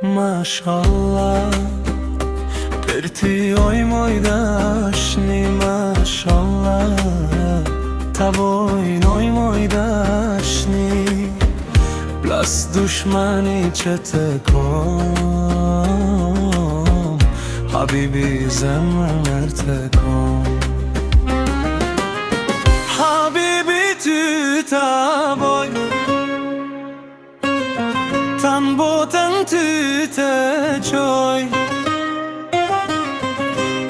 Mashallah, për ty oj moj dashni, mashallah, ta vojnë oj moj dashni, plas dushmani që të kom, habibi zemër të kom. Habibi ty ta vojnë, tan botën ty të qoj,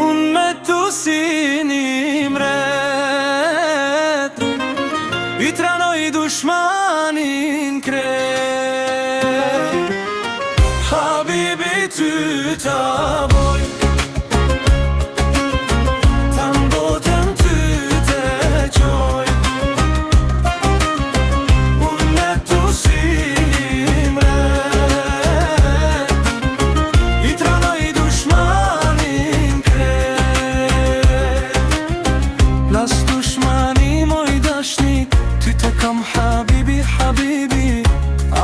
unë me tu si një mret, i tranoj dushmanin krejt. Habibi ty ta voj, tan botën ty të qoj, unë me tu si habibi, habibi,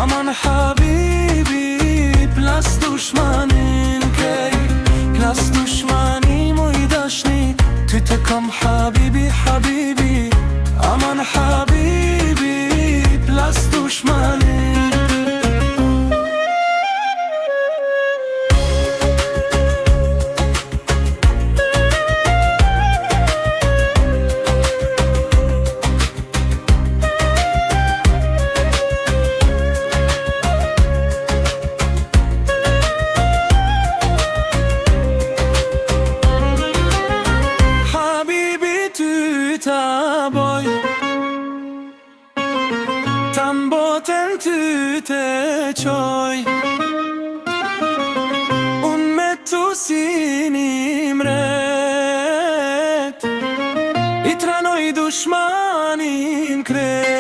aman habibi, plas dushmanin kej, plas dushmani moj dashni, ty të kam habibi, habibi, aman habibi, plas dushmanin. Ta boj, tan botën ty të qoj, unë me tu si një mret, i tranoj dushmanin krejt.